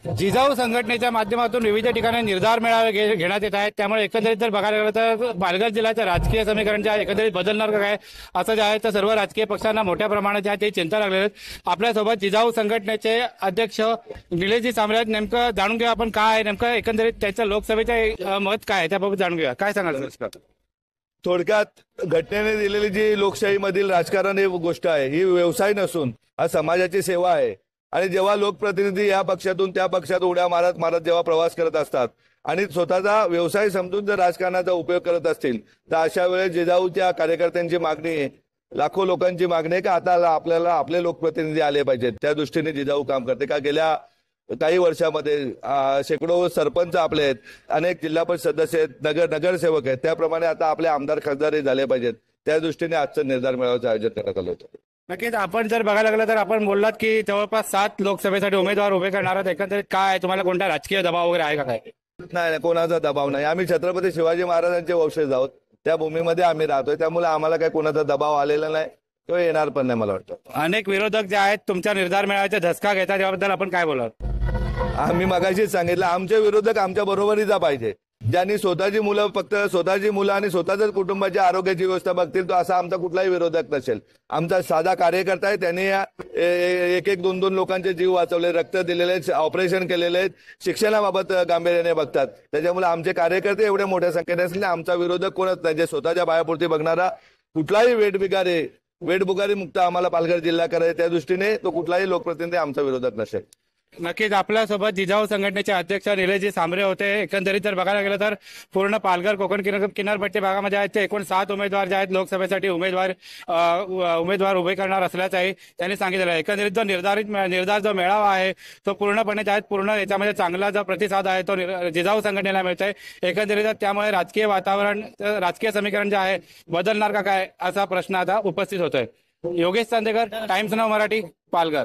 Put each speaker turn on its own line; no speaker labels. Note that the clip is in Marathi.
जिजाऊ संघटनेच्या माध्यमातून विविध ठिकाणी निर्धार मेळावे घेण्यात येत आहेत। त्यामुळे एकंदरीत जर बघायला गेलं तर पालघर जिल्ह्याच्या राजकीय समीकरण जे आहे एकंदरीत बदलणार का काय असं जे आहे तर सर्व राजकीय पक्षांना मोठ्या प्रमाणात जे आहे ते चिंता लागलेली आहे। आपल्यासोबत जिजाऊ संघटनेचे अध्यक्ष निलेशजी सांबरे आहेत। नेमकं जाणून घेऊया आपण काय नेमकं एकंदरीत त्याचं लोकसभेच्या मत काय आहे त्याबाबत जाणून घेऊया। काय सांगाल सर?
थोडक्यात घटनेने दिलेली जी लोकशाहीमधील राजकारण ही गोष्ट आहे, ही व्यवसाय नसून हा समाजाची सेवा आहे। आणि जेव्हा लोकप्रतिनिधी या पक्षातून त्या पक्षात उड्या मारत मारत जेव्हा प्रवास करत असतात आणि स्वतःचा व्यवसाय समजून जर राजकारणाचा उपयोग करत असतील तर अशा वेळेस जिजाऊच्या कार्यकर्त्यांची मागणी आहे, लाखो लोकांची मागणी आहे की आता आपल्याला आपले लोकप्रतिनिधी आले पाहिजेत। त्या दृष्टीने जिजाऊ काम करते। का गेल्या काही वर्षामध्ये शेकडो सरपंच आपले आहेत, अनेक जिल्हा परिषद सदस्य आहेत, नगरसेवक आहेत, त्याप्रमाणे आता आपले आमदार खासदारही झाले पाहिजेत। त्या दृष्टीने आजचं निर्धार मेळाव्याचं आयोजन करण्यात आलं होतं।
नक्कीच आपण जर बघायला लागलं तर आपण बोललात की जवळपास 7 लोकसभेसाठी उमेदवार उभे करणार आहेत। एकंदरीत काय तुम्हाला कोणता राजकीय दबाव वगैरे आहे का काय?
नाही, कोणाचा दबाव नाही। आम्ही छत्रपती शिवाजी महाराजांचे वंशज आहोत, त्या भूमीमध्ये आम्ही राहतोय, त्यामुळे आम्हाला काही कोणाचा दबाव आलेला नाही किंवा येणार पण नाही मला वाटतं।
अनेक विरोधक जे आहेत तुमच्या निर्धार मेळाव्याचा धसका घेतात त्याबद्दल आपण काय बोलाल?
आम्ही मगाशीच सांगितलं आमचे विरोधक आमच्या बरोबरीचा पाहिजे, ज्यांनी स्वतःची मुलं फक्त स्वतःची मुलं आणि स्वतःच्याच कुटुंबाच्या आरोग्याची व्यवस्था बघतील तो असा आमचा कुठलाही विरोधक नसेल। आमचा साधा कार्यकर्ता आहे, त्यांनी एक एक दोन लोकांचे जीव वाचवले, रक्त दिलेले, ऑपरेशन केलेले आहेत, शिक्षणाबाबत गांभीर्याने बघतात। त्याच्यामुळे आमचे कार्यकर्ते एवढ्या मोठ्या संख्येने असले आमचा विरोधक कोणच नाही। जे स्वतःच्या बायापुरती बघणारा कुठलाही वेठबुगारी मुक्त आम्हाला पालघर जिल्हा करायचा, त्या दृष्टीने तो कुठलाही लोकप्रतिनिधी आमचा विरोधक नसेल।
नक्कीच आपल्यासोबत जिजाऊ संघटनेचे अध्यक्ष निलेशजी सांबरे होते। एकंदरीत जर बघायला गेलं तर पूर्ण पालघर कोकण किनारपट्टी भागामध्ये आहेत ते एकूण 7 उमेदवार जे आहेत लोकसभेसाठी उमेदवार उभे करणार असल्याचंही त्यांनी सांगितलं आहे। एकंदरीत जो निर्धार जो मेळावा आहे तो पूर्णपणे पूर्ण याच्यामध्ये चांगला जो प्रतिसाद आहे तो जिजाऊ संघटनेला मिळतोय। एकंदरीत त्यामुळे राजकीय समीकरण जे आहे बदलणार का काय असा प्रश्न आता उपस्थित होतोय। Yogesh Chandekar, times now Marathi, Palghar.